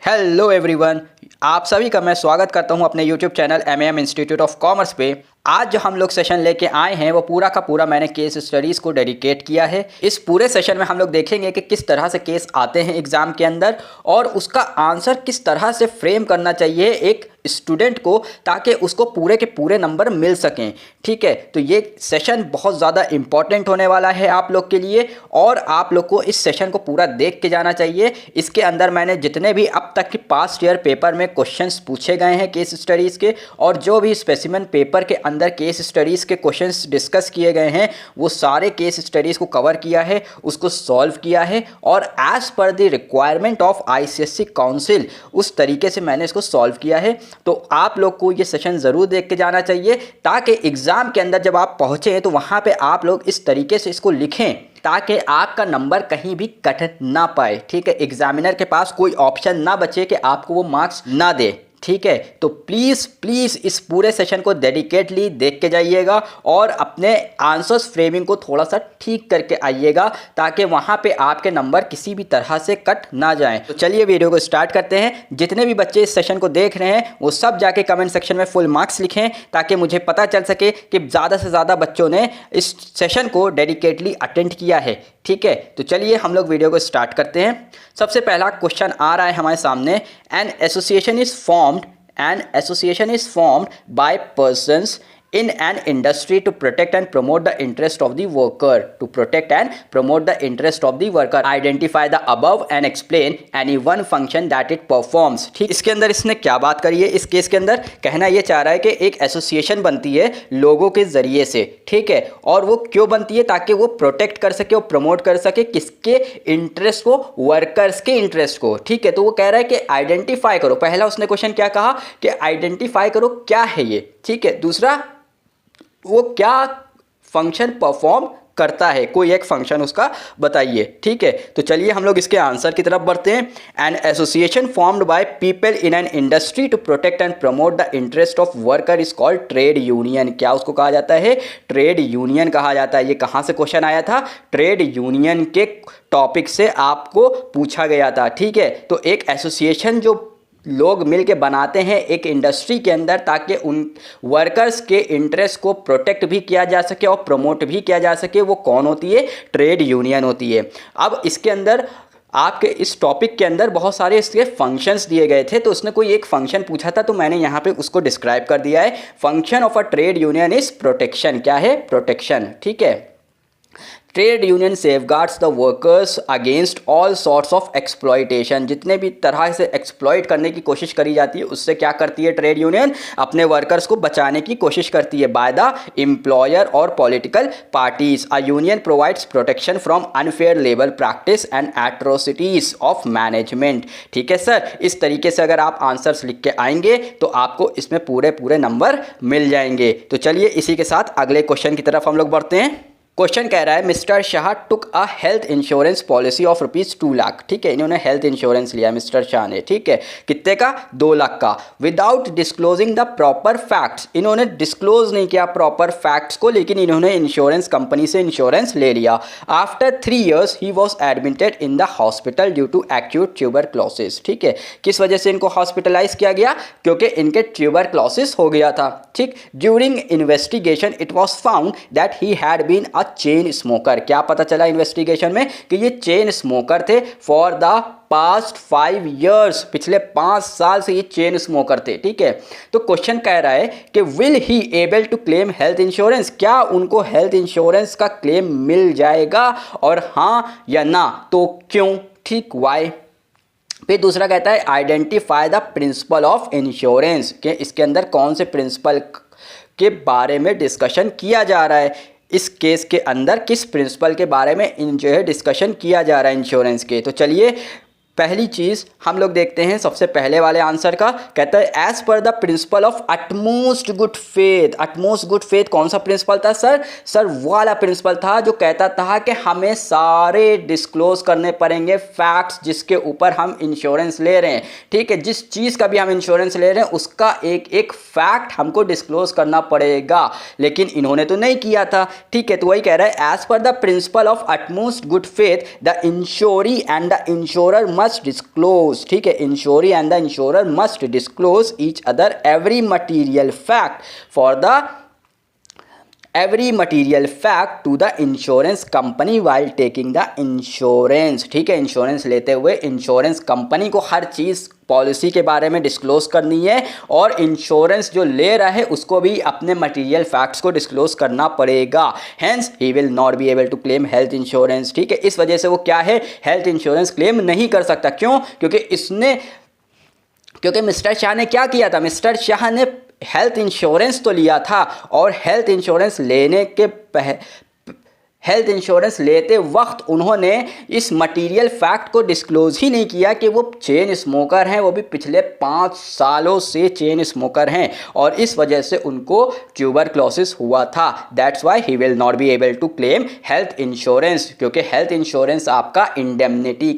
Hello everyone, आप सभी का मैं स्वागत करता हूं अपने YouTube channel MAM institute of commerce पे। आज जो हम लोग सेशन लेके आए हैं वो पूरा का पूरा मैंने केस स्टडीज़ को डेडिकेट किया है। इस पूरे सेशन में हम लोग देखेंगे कि किस तरह से केस आते हैं एग्ज़ाम के अंदर और उसका आंसर किस तरह से फ्रेम करना चाहिए एक स्टूडेंट को, ताकि उसको पूरे के पूरे नंबर मिल सकें। ठीक है, तो ये सेशन बहुत ज़्यादा इम्पॉर्टेंट होने वाला है आप लोग के लिए और आप लोग को इस सेशन को पूरा देख के जाना चाहिए। इसके अंदर मैंने जितने भी अब तक के पास्ट ईयर पेपर में क्वेश्चंस पूछे गए हैं केस स्टडीज़ के और जो भी स्पेसिमेन पेपर के अंदर केस स्टडीज़ के क्वेश्चंस डिस्कस किए गए हैं वो सारे केस स्टडीज़ को कवर किया है, उसको सॉल्व किया है और as per the requirement of ICSE council उस तरीके से मैंने इसको सॉल्व किया है। तो आप लोग को ये सेशन ज़रूर देख के जाना चाहिए ताकि एग्ज़ाम के अंदर जब आप पहुँचें तो वहाँ पे आप लोग इस तरीके से इसको लिखें ताकि आपका नंबर कहीं भी कट ना पाए। ठीक है, एग्जामिनर के पास कोई ऑप्शन ना बचे कि आपको वो मार्क्स ना दे। ठीक है, तो प्लीज़ इस पूरे सेशन को डेडिकेटली देख के जाइएगा और अपने आंसर्स फ्रेमिंग को थोड़ा सा ठीक करके आइएगा ताकि वहाँ पे आपके नंबर किसी भी तरह से कट ना जाएं। तो चलिए वीडियो को स्टार्ट करते हैं। जितने भी बच्चे इस सेशन को देख रहे हैं वो सब जाके कमेंट सेक्शन में फुल मार्क्स लिखें ताकि मुझे पता चल सके कि ज़्यादा से ज़्यादा बच्चों ने इस सेशन को डेडिकेटली अटेंड किया है। ठीक है, तो चलिए हम लोग वीडियो को स्टार्ट करते हैं। सबसे पहला क्वेश्चन आ रहा है हमारे सामने। An association is formed by persons in an industry to protect and promote the interest of the worker. Identify the above and explain any one function that it performs. ठीक, इसके अंदर इसने क्या बात करी है? इस केस के अंदर कहना ये चाह रहा है कि एक एसोसिएशन बनती है लोगों के जरिए से। ठीक है, और वो क्यों बनती है? ताकि वो प्रोटेक्ट कर सके और प्रमोट कर सके किसके इंटरेस्ट को? वर्कर्स के इंटरेस्ट को। ठीक है, तो वो कह रहा है कि आइडेंटिफाई करो। पहला उसने क्वेश्चन क्या कहा कि आइडेंटिफाई करो क्या है ये। ठीक है, दूसरा वो क्या फंक्शन परफॉर्म करता है, कोई एक फंक्शन उसका बताइए। ठीक है, तो चलिए हम लोग इसके आंसर की तरफ बढ़ते हैं। An association formed by people in an industry to protect and promote the interest of worker is called trade union. क्या उसको कहा जाता है? ट्रेड यूनियन कहा जाता है। ये कहाँ से क्वेश्चन आया था? ट्रेड यूनियन के टॉपिक से आपको पूछा गया था। ठीक है, तो एक एसोसिएशन जो लोग मिलके बनाते हैं एक इंडस्ट्री के अंदर ताकि उन वर्कर्स के इंटरेस्ट को प्रोटेक्ट भी किया जा सके और प्रमोट भी किया जा सके, वो कौन होती है? ट्रेड यूनियन होती है। अब इसके अंदर आपके इस टॉपिक के अंदर बहुत सारे इसके फंक्शंस दिए गए थे, तो उसने कोई एक फंक्शन पूछा था तो मैंने यहाँ पे उसको डिस्क्राइब कर दिया है। Function of a trade union is protection. क्या है? प्रोटेक्शन। ठीक है, trade union safeguards the workers against all sorts of exploitation. जितने भी तरह से एक्सप्लॉयट करने की कोशिश करी जाती है उससे क्या करती है ट्रेड यूनियन? अपने वर्कर्स को बचाने की कोशिश करती है बाय द एम्प्लॉयर और political parties. A union provides protection from unfair labour practice and atrocities of management. ठीक है सर, इस तरीके से अगर आप आंसर्स लिख के आएंगे तो आपको इसमें पूरे नंबर मिल जाएंगे। तो चलिए इसी के साथ अगले क्वेश्चन की तरफ हम लोग बढ़ते हैं। क्वेश्चन कह रहा है mister Shah took a health insurance policy of ₹2 lakh. ठीक है, इन्होंने हेल्थ इंश्योरेंस लिया मिस्टर शाह ने। ठीक है, कितने का? 2 लाख का। Without disclosing the proper facts, इन्होंने डिस्क्लोज नहीं किया प्रॉपर फैक्ट्स को, लेकिन इन्होंने इंश्योरेंस कंपनी से इंश्योरेंस ले लिया। After 3 years he was admitted in the hospital due to acute tuberculosis. ठीक है, किस वजह से इनको हॉस्पिटलाइज किया गया? क्योंकि इनके ट्यूबरक्लोसिस हो गया था। ठीक, during investigation it was found that he had been a chain smoker. क्या पता चला इन्वेस्टिगेशन में? कि ये चेन स्मोकर थे फॉर द पास्ट 5 years, पिछले 5 साल से ये चेन स्मोकर थे। ठीक है, तो क्वेश्चन कह रहा है कि will he able to claim health insurance? क्या उनको हेल्थ इंश्योरेंस का क्लेम मिल जाएगा और हाँ या ना? तो क्यों? ठीक, वाई? फिर दूसरा कहता है identify the principle of insurance, कि इसके अंदर कौन से प्रिंसिपल के बारे में डिस्कशन किया जा रहा है। इस केस के अंदर किस प्रिंसिपल के बारे में जो है डिस्कशन किया जा रहा है इंश्योरेंस के। तो चलिए पहली चीज़ हम लोग देखते हैं सबसे पहले वाले आंसर का। कहता है as per the principle of utmost good faith. Utmost good faith कौन सा प्रिंसिपल था सर? सर वाला प्रिंसिपल था जो कहता था कि हमें सारे डिस्क्लोज करने पड़ेंगे फैक्ट्स जिसके ऊपर हम इंश्योरेंस ले रहे हैं। ठीक है, जिस चीज़ का भी हम इंश्योरेंस ले रहे हैं उसका एक एक फैक्ट हमको डिस्क्लोज करना पड़ेगा, लेकिन इन्होंने तो नहीं किया था। ठीक है, तो वही कह रहा है as per the principle of utmost good faith the insuree and the insurer must disclose, ठीक है, insuree and the insurer must disclose each other every material fact to the insurance company while taking the insurance, ठीक है, insurance लेते हुए insurance company को हर चीज़ policy के बारे में डिस्क्लोज करनी है और इंश्योरेंस जो ले रहा है उसको भी अपने मटेरियल फैक्ट्स को डिस्क्लोज करना पड़ेगा। Hence he will not be able to claim health insurance, ठीक है, इस वजह से वो क्या है, हेल्थ इंश्योरेंस क्लेम नहीं कर सकता। क्यों? क्योंकि मिस्टर शाह ने क्या किया था, मिस्टर शाह ने हेल्थ इंश्योरेंस तो लिया था और हेल्थ इंश्योरेंस लेते वक्त उन्होंने इस मटेरियल फैक्ट को डिस्क्लोज ही नहीं किया कि वो चेन स्मोकर हैं, वो भी पिछले 5 सालों से चेन स्मोकर हैं और इस वजह से उनको ट्यूबरक्लोसिस हुआ था। That's why he will not be able to claim health insurance, क्योंकि हेल्थ इंश्योरेंस आपका इंडेमनिटी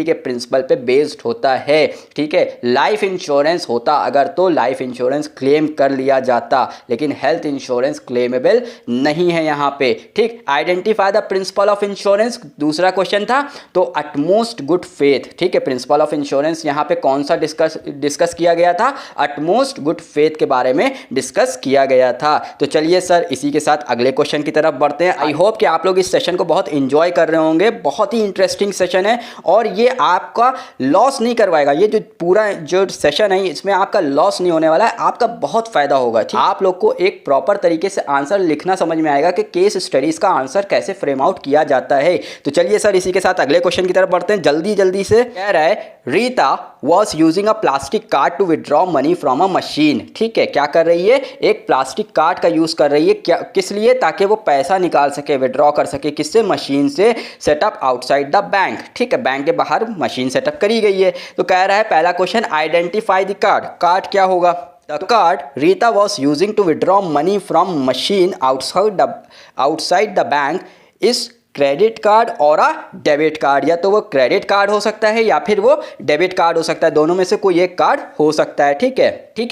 के प्रिंसिपल पे बेस्ड होता है, ठीक है। लाइफ इंश्योरेंस होता अगर तो लाइफ इंश्योरेंस क्लेम कर लिया जाता, लेकिन हेल्थ इंश्योरेंस क्लेमेबल नहीं है यहाँ पे, ठीक। Identify the principle of insurance दूसरा क्वेश्चन था, तो अटमोस्ट गुड फेथ, ठीक है, प्रिंसिपल ऑफ इंश्योरेंस यहाँ पे कौन सा डिस्कस किया गया था, अटमोस्ट गुड फेथ के बारे में डिस्कस किया गया था। तो चलिए सर इसी के साथ अगले क्वेश्चन की तरफ बढ़ते हैं। आई होप कि आप लोग इस सेशन को बहुत इंजॉय कर रहे होंगे, बहुत ही इंटरेस्टिंग सेशन है और ये आपका लॉस नहीं करवाएगा, ये जो पूरा जो सेशन है इसमें आपका लॉस नहीं होने वाला है, आपका बहुत फायदा होगा, ठीक। आप लोग को एक प्रॉपर तरीके से आंसर लिखना समझ में आएगा कि केस स्टडीज का आंसर कैसे फ्रेम आउट किया जाता है। तो चलिए सर इसी के साथ अगले क्वेश्चन की तरफ बढ़ते हैं जल्दी से। कह रहा है Rita was using a plastic card to withdraw money from a machine, ठीक है, क्या कर रही है, एक प्लास्टिक कार्ड का यूज कर रही है, क्या किस लिए, ताकि वो पैसा निकाल सके, विड्रॉ कर सके, किससे, मशीन से, सेटअप आउटसाइड द बैंक, ठीक है, बैंक के बाहर मशीन सेटअप करी गई है। तो कह रहा है पहला question identify the card, card क्या होगा, The card Rita was using to withdraw money from machine outside the bank is credit card और अ डेबिट कार्ड, या तो वो क्रेडिट कार्ड हो सकता है या फिर वो डेबिट कार्ड हो सकता है, दोनों में से कोई एक कार्ड हो सकता है, ठीक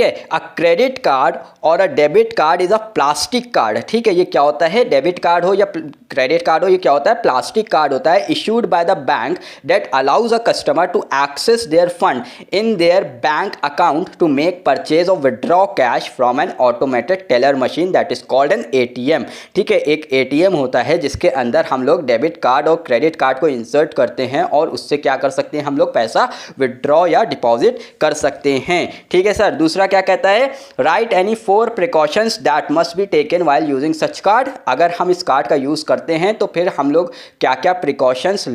है। अ क्रेडिट कार्ड और a debit card is a plastic card, ठीक है, ये क्या होता है, डेबिट कार्ड हो या क्रेडिट कार्ड हो, ये क्या होता है, प्लास्टिक कार्ड होता है, issued by the bank that allows a customer to access their fund in their bank account to make purchase और withdraw cash from an automated teller machine that is called an ATM, ठीक है। एक ATM होता है जिसके अंदर हम लोग डेबिट कार्ड और क्रेडिट कार्ड को इंसर्ट करते हैं और उससे क्या कर सकते हैं, हम लोग पैसा विड्रॉ या डिपॉजिट कर सकते हैं, ठीक है सर। दूसरा क्या कहता है, right any 4 precautions that must be taken while using such card, अगर हम इस कार्ड का यूज करते हैं तो फिर हम लोग क्या क्या प्रिकॉशंस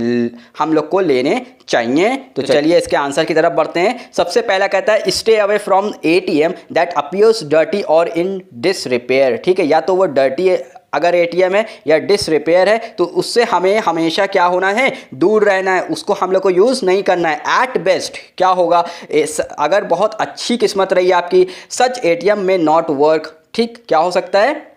हम लोग को लेने चाहिए। तो चलिए इसके आंसर की तरफ बढ़ते हैं। सबसे पहला कहता है stay away from ATM that appears dirty और इन डिसरिपेयर, ठीक है, या तो वो डर्टी अगर ATM है या डिसरिपेयर है तो उससे हमें हमेशा क्या होना है, दूर रहना है, उसको हम लोग को यूज़ नहीं करना है। एट बेस्ट क्या होगा, अगर बहुत अच्छी किस्मत रही आपकी, सच ATM में नॉट वर्क, ठीक, क्या हो सकता है,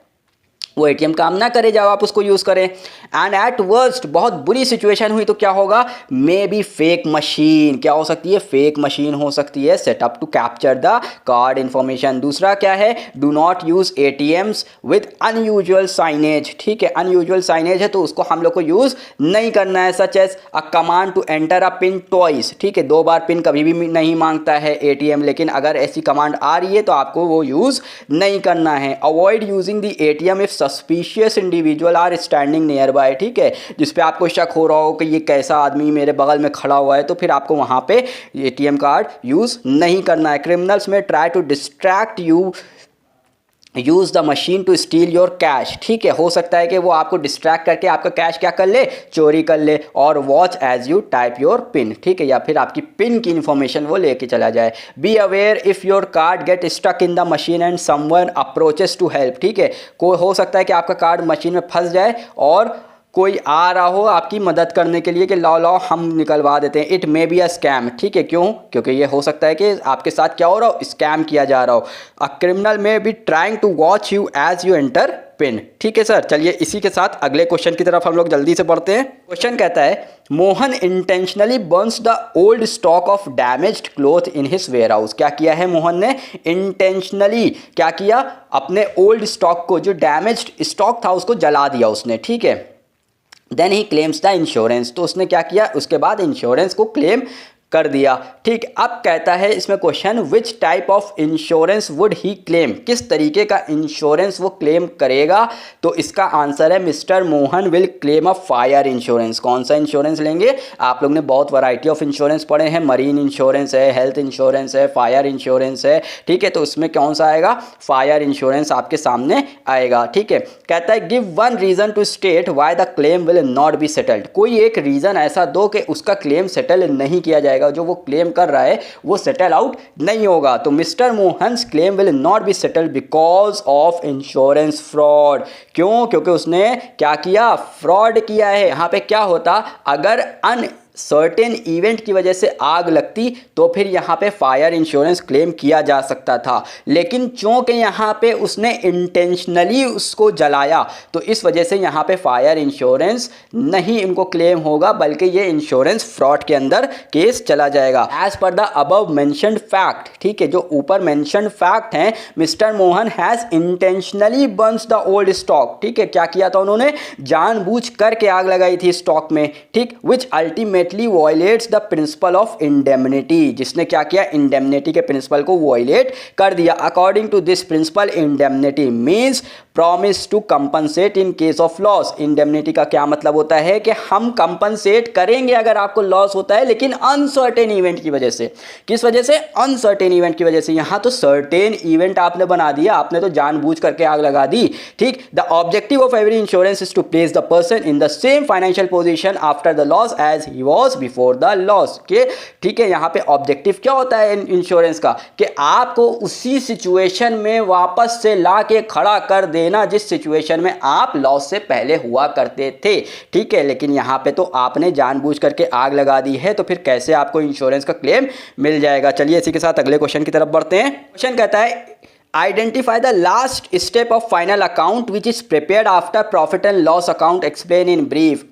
वो ATM काम ना करे जब आप उसको यूज़ करें। एंड एट वर्स्ट बहुत बुरी सिचुएशन हुई तो क्या होगा, मे बी फेक मशीन, क्या हो सकती है, फेक मशीन हो सकती है, setup to capture the card information. दूसरा क्या है, do not use ATMs with unusual signage, ठीक है, अनयूजुअल साइनेज है तो उसको हम लोग को यूज़ नहीं करना है, such as a command to enter a PIN twice, ठीक है, 2 बार पिन कभी भी नहीं मांगता है ATM, लेकिन अगर ऐसी कमांड आ रही है तो आपको वो यूज़ नहीं करना है। Avoid using the ATM if suspicious individual are standing nearby, ठीक है, जिस पे आपको शक हो रहा हो कि ये कैसा आदमी मेरे बगल में खड़ा हुआ है, तो फिर आपको वहाँ पे ATM कार्ड यूज़ नहीं करना है। Criminals may try to distract you use the machine to steal your cash, ठीक है, हो सकता है कि वो आपको डिस्ट्रैक्ट करके आपका कैश क्या कर ले, चोरी कर ले। और watch as you type your PIN, ठीक है, या फिर आपकी पिन की इंफॉर्मेशन वो लेके चला जाए। Be aware if your card get stuck in the machine and someone approaches to help, ठीक है, कोई हो सकता है कि आपका कार्ड मशीन में फंस जाए और कोई आ रहा हो आपकी मदद करने के लिए कि लाओ हम निकलवा देते हैं। It may be a scam, ठीक है, क्यों, क्योंकि ये हो सकता है कि आपके साथ क्या हो रहा हो, स्कैम किया जा रहा हो। A criminal may be trying to watch you as you enter PIN, ठीक है सर। चलिए इसी के साथ अगले क्वेश्चन की तरफ हम लोग जल्दी से बढ़ते हैं। क्वेश्चन कहता है Mohan intentionally burns the old stock of damaged cloth in his warehouse, क्या किया है मोहन ने, इंटेंशनली क्या किया, अपने ओल्ड स्टॉक को, जो डैमेज्ड स्टॉक था उसको जला दिया उसने, ठीक है। Then he claims the insurance, तो उसने क्या किया, उसके बाद इंश्योरेंस को क्लेम कर दिया। ठीक, अब कहता है इसमें question, which type of insurance would he claim, किस तरीके का इंश्योरेंस वो क्लेम करेगा। तो इसका आंसर है mister Mohan will claim a fire insurance. कौन सा इंश्योरेंस लेंगे, आप लोग ने बहुत वैरायटी ऑफ इंश्योरेंस पढ़े हैं, मरीन इंश्योरेंस है, हेल्थ इंश्योरेंस है, फायर इंश्योरेंस है। ठीक है, तो उसमें कौन सा आएगा, फायर इंश्योरेंस आपके सामने आएगा। ठीक है, कहता है give one reason to state why the claim will not be settled, कोई एक रीजन ऐसा दो कि उसका क्लेम सेटल नहीं किया जाएगा, जो वो क्लेम कर रहा है वो सेटल आउट नहीं होगा। तो mister Mohan's claim will not be settled because of insurance fraud. क्यों, क्योंकि उसने क्या किया, फ्रॉड किया है। यहां पे क्या होता, अगर सर्टेन इवेंट की वजह से आग लगती तो फिर यहाँ पे फायर इंश्योरेंस क्लेम किया जा सकता था, लेकिन चूंकि यहाँ पे उसने इंटेंशनली उसको जलाया तो इस वजह से यहाँ पे फायर इंश्योरेंस नहीं इनको क्लेम होगा, बल्कि ये इंश्योरेंस फ्रॉड के अंदर केस चला जाएगा। As per the above mentioned fact, ठीक है, जो ऊपर मेंशन्ड फैक्ट हैं, mister Mohan has intentionally burns the old stock. ठीक है, क्या किया था उन्होंने, जानबूझ करके आग लगाई थी स्टॉक में। ठीक, which ultimate violates the principle of indemnity, जिसने क्या किया, इंडेमनिटी के प्रिंसिपल को वॉयलेट कर दिया। According to this principle indemnity means promise to compensate in case of loss. Indemnity का क्या मतलब होता है कि हम कंपनसेट करेंगे अगर आपको लॉस होता है, लेकिन अनसर्टेन इवेंट की वजह से। किस वजह से, अनसर्टेन इवेंट की वजह से। यहां तो सर्टेन इवेंट आपने बना दिया, आपने तो जानबूझ करके आग लगा दी। ठीक, the objective of every insurance is to place the person in the same financial position after the loss as he was before the loss के। ठीक है, यहां पे ऑब्जेक्टिव क्या होता है इंश्योरेंस का, कि आपको उसी सिचुएशन में वापस से ला के खड़ा कर देना जिस सिचुएशन में आप लॉस से पहले हुआ करते थे। ठीक है, लेकिन यहां पे तो आपने जानबूझ करके आग लगा दी है, तो फिर कैसे आपको इंश्योरेंस का क्लेम मिल जाएगा। चलिए इसी के साथ अगले क्वेश्चन की तरफ बढ़ते हैं। क्वेश्चन कहता है identify the last step of final account which is prepared after profit and loss account, explain in brief.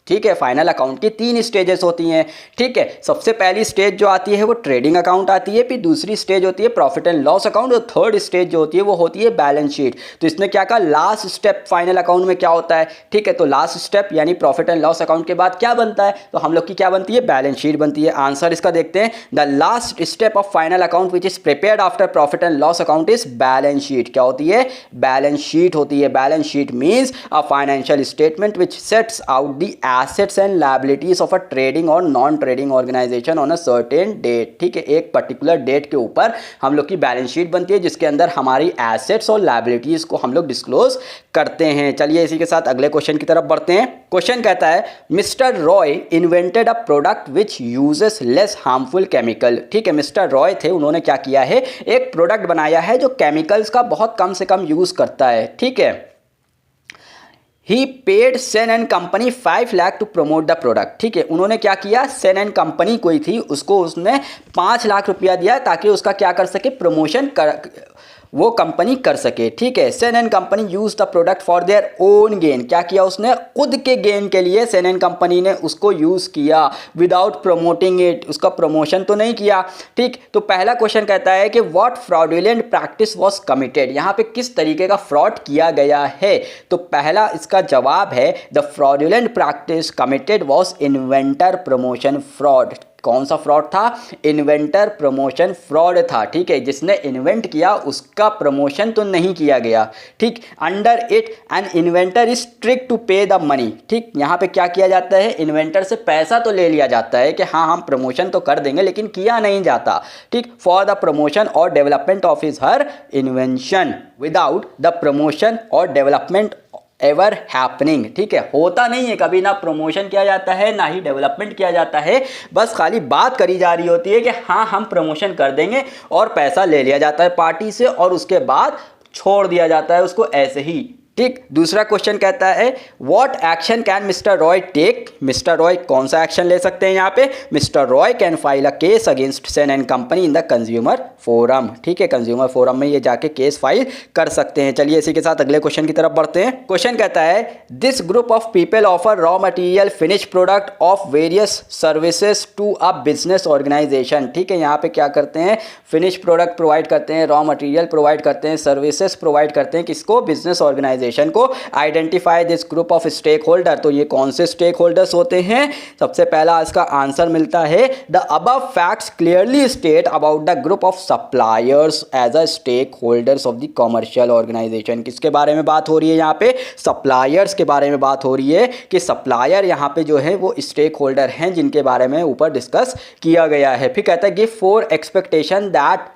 ठीक है, फाइनल अकाउंट की 3 स्टेजेस होती हैं। ठीक है, सबसे पहली स्टेज जो आती है वो ट्रेडिंग अकाउंट आती है, फिर दूसरी स्टेज होती है प्रॉफिट एंड लॉस अकाउंट, और थर्ड स्टेज जो होती है वो होती है बैलेंस शीट। तो इसने क्या कहा, लास्ट स्टेप फाइनल अकाउंट में क्या होता है। ठीक है, तो लास्ट स्टेप यानी प्रॉफिट एंड लॉस अकाउंट के बाद क्या बनता है, तो हम लोग की क्या बनती है, बैलेंस शीट बनती है। आंसर इसका देखते हैं, the last step of final account which is prepared after profit and loss account is balance sheet. क्या होती है, बैलेंस शीट होती है। Balance sheet means a financial statement which sets out the assets and liabilities of a trading और non trading organisation on a certain date. ठीक है, एक particular date के ऊपर हम लोग की बैलेंस शीट बनती है, जिसके अंदर हमारी एसेट्स और लायबिलिटीज को हम लोग डिस्क्लोज करते हैं। चलिए इसी के साथ अगले क्वेश्चन की तरफ बढ़ते हैं। क्वेश्चन कहता है mister Roy invented a product which uses less harmful chemical. ठीक है, मिस्टर रॉय थे, उन्होंने क्या किया है, एक प्रोडक्ट बनाया है जो केमिकल्स का बहुत कम से कम यूज करता है। ठीक है, he paid Sen and company 5 lakh to promote the product. ठीक है, उन्होंने क्या किया, सेन एंड कंपनी कोई थी, उसको उसने 5 लाख रुपया दिया ताकि उसका क्या कर सके, प्रमोशन वो कंपनी कर सके। ठीक है, Sen and company use the product for their own gain. क्या किया उसने, खुद के गेन के लिए सेन एंड कंपनी ने उसको यूज किया, विदाउट प्रमोटिंग इट, उसका प्रमोशन तो नहीं किया। ठीक, तो पहला क्वेश्चन कहता है कि what fraudulent practice was committed, यहाँ पे किस तरीके का फ्रॉड किया गया है। तो पहला इसका जवाब है the fraudulent practice committed was inventor promotion fraud. कौन सा फ्रॉड था, इन्वेंटर प्रमोशन फ्रॉड था। ठीक है, जिसने इन्वेंट किया उसका प्रमोशन तो नहीं किया गया। ठीक, under it an inventor is trick to pay the money. ठीक, यहाँ पे क्या किया जाता है, इन्वेंटर से पैसा तो ले लिया जाता है कि हाँ हम प्रमोशन तो कर देंगे, लेकिन किया नहीं जाता। ठीक, फॉर द प्रमोशन और development of his her invention without the promotion और डेवलपमेंट एवर हैपनिंग। ठीक है, होता नहीं है कभी, ना प्रमोशन किया जाता है ना ही डेवलपमेंट किया जाता है, बस खाली बात करी जा रही होती है कि हाँ हम प्रमोशन कर देंगे, और पैसा ले लिया जाता है पार्टी से और उसके बाद छोड़ दिया जाता है उसको ऐसे ही। ठीक, दूसरा क्वेश्चन कहता है what action can Mister Roy take. Mister Roy कौन सा एक्शन ले सकते हैं, यहाँ पे Mister Roy can file a case against Sen and company in the consumer forum. ठीक है, कंज्यूमर फोरम में ये जाके केस फाइल कर सकते हैं। चलिए इसी के साथ अगले क्वेश्चन की तरफ बढ़ते हैं। क्वेश्चन कहता है this group of people offer raw material finish product of various services to a business organisation. ठीक है, यहाँ पे क्या करते हैं, फिनिश प्रोडक्ट प्रोवाइड करते हैं, रॉ मटेरियल प्रोवाइड करते हैं, सर्विसेज प्रोवाइड करते हैं, किसको, बिजनेस ऑर्गेनाइजेशन ऑर्गेनाइजेशन को। Identify this group of stakeholder, तो ये कौन से स्टेक होल्डर्स होते हैं? सबसे पहला इसका आंसर मिलता है the above facts clearly state about the group of suppliers as a stakeholders of the commercial organisation. किसके बारे में बात हो रही है यहाँ पे? सप्लायर्स के बारे में बात हो रही है कि सप्लायर यहाँ पे जो है वो स्टेक होल्डर हैं जिनके बारे में ऊपर डिस्कस किया गया है। फिर कहता है give 4 expectation that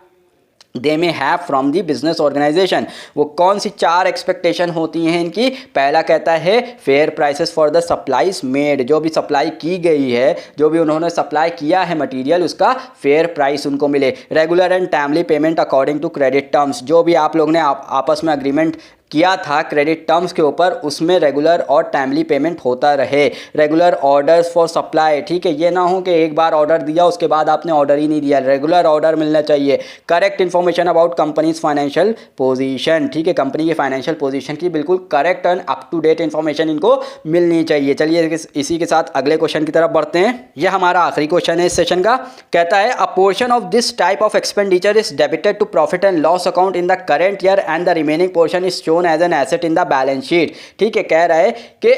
they may have from the business organisation. वो कौन सी 4 एक्सपेक्टेशन होती हैं इनकी? पहला कहता है fair prices for the supplies made, जो भी सप्लाई की गई है, जो भी उन्होंने सप्लाई किया है मटेरियल, उसका फेयर प्राइस उनको मिले। Regular and timely payment according to credit terms, जो भी आप लोग ने आपस में अग्रीमेंट किया था क्रेडिट टर्म्स के ऊपर, उसमें रेगुलर और टाइमली पेमेंट होता रहे। रेगुलर ऑर्डर्स फॉर सप्लाई, ठीक है, ये ना हो कि एक बार ऑर्डर दिया उसके बाद आपने ऑर्डर ही नहीं दिया, रेगुलर ऑर्डर मिलना चाहिए। Correct information about company's financial position, ठीक है, कंपनी के फाइनेंशियल पोजीशन की बिल्कुल correct and up to date information इनको मिलनी चाहिए। चलिए इसी के साथ अगले क्वेश्चन की तरफ बढ़ते हैं। यह हमारा आखिरी क्वेश्चन है इस सेशन का। कहता है a portion of this type of expenditure is debited to profit and loss account in the current year and the remaining portion is shown as an asset in the balance sheet. ठीक है, कह रहा है कि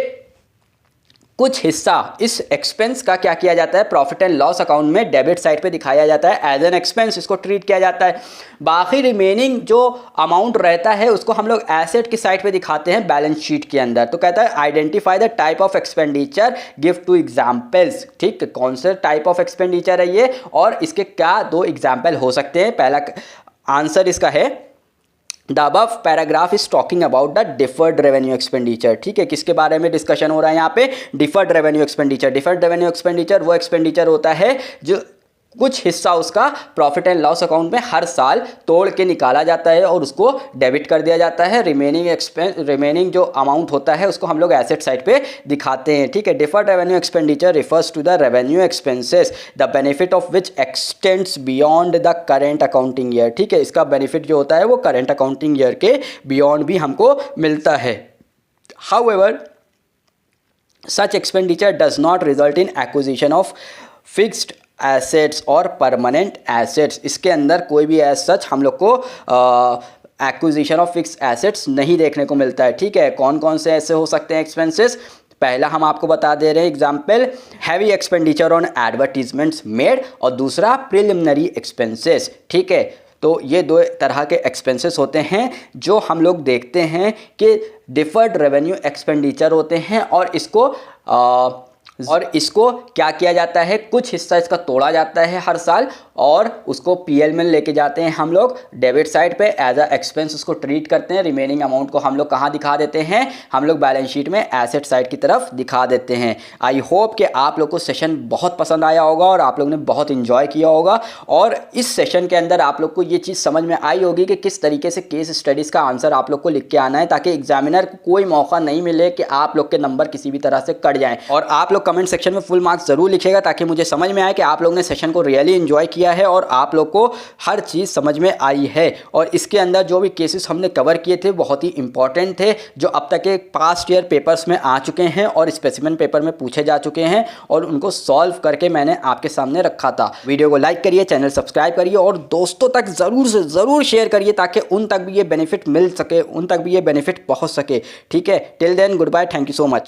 कुछ हिस्सा इस expense का क्या किया जाता है? प्रॉफिट एंड लॉस अकाउंट में डेबिट साइड पे दिखाया जाता है, एज एन एक्सपेंस इसको ट्रीट किया जाता है। बाकी रिमेनिंग जो अमाउंट रहता है उसको हम लोग एसेट की साइड पे दिखाते हैं बैलेंस शीट के अंदर। तो कहता है identify the type of expenditure, give 2 examples. ठीक, कौन से टाइप ऑफ एक्सपेंडिचर है ये और इसके क्या 2 एग्जाम्पल हो सकते हैं? पहला आंसर इसका है the above paragraph is talking about the deferred revenue expenditure. ठीक है, किसके बारे में डिस्कशन हो रहा है यहाँ पे? Deferred revenue expenditure. Deferred revenue expenditure वो एक्सपेंडिचर होता है जो कुछ हिस्सा उसका प्रॉफिट एंड लॉस अकाउंट में हर साल तोड़ के निकाला जाता है और उसको डेबिट कर दिया जाता है। रिमेनिंग जो अमाउंट होता है उसको हम लोग एसेट साइड पे दिखाते हैं। ठीक है, deferred revenue expenditure refers to the revenue expenses the benefit of which extends beyond the current accounting year. ठीक है, इसका बेनिफिट जो होता है वो करेंट अकाउंटिंग ईयर के बियॉन्ड भी हमको मिलता है। However such expenditure does not result in acquisition of fixed assets और परमानेंट एसेट्स। इसके अंदर कोई भी एज सच हम लोग को एक्विजिशन ऑफ फिक्स एसेट्स नहीं देखने को मिलता है। ठीक है, कौन कौन से ऐसे हो सकते हैं एक्सपेंसेस? पहला हम आपको बता दे रहे हैं example, heavy expenditure on advertisements made, और दूसरा प्रिलिमिनरी एक्सपेंसेस। ठीक है, तो ये 2 तरह के एक्सपेंसेस होते हैं जो हम लोग देखते हैं कि डिफर्ड रेवेन्यू एक्सपेंडिचर होते हैं और इसको क्या किया जाता है? कुछ हिस्सा इसका तोड़ा जाता है हर साल और उसको पीएल में लेके जाते हैं हम लोग डेबिट साइड पे एज अ एक्सपेंस उसको ट्रीट करते हैं। रिमेनिंग अमाउंट को हम लोग कहाँ दिखा देते हैं? हम लोग बैलेंस शीट में एसेट साइड की तरफ दिखा देते हैं। आई होप कि आप लोग को सेशन बहुत पसंद आया होगा और आप लोग ने बहुत इंजॉय किया होगा, और इस सेशन के अंदर आप लोग को ये चीज़ समझ में आई होगी कि किस तरीके से केस स्टडीज़ का आंसर आप लोग को लिख के आना है, ताकि एग्जामिनर को कोई मौका नहीं मिले कि आप लोग के नंबर किसी भी तरह से कट जाएँ। और आप लोग कमेंट सेक्शन में फुल मार्क्स जरूर लिखिएगा ताकि मुझे समझ में आए कि आप लोग ने सेशन को रियली एंजॉय किया है और आप लोग को हर चीज़ समझ में आई है। और इसके अंदर जो भी केसेस हमने कवर किए थे बहुत ही इंपॉर्टेंट थे, जो अब तक के पास्ट ईयर पेपर्स में आ चुके हैं और स्पेसिमेन पेपर में पूछे जा चुके हैं, और उनको सॉल्व करके मैंने आपके सामने रखा था। वीडियो को लाइक करिए, चैनल सब्सक्राइब करिए और दोस्तों तक ज़रूर से ज़रूर शेयर करिए ताकि उन तक भी ये बेनिफिट मिल सके, उन तक भी ये बेनिफिट पहुँच सके। ठीक है, till then goodbye, thank you so much.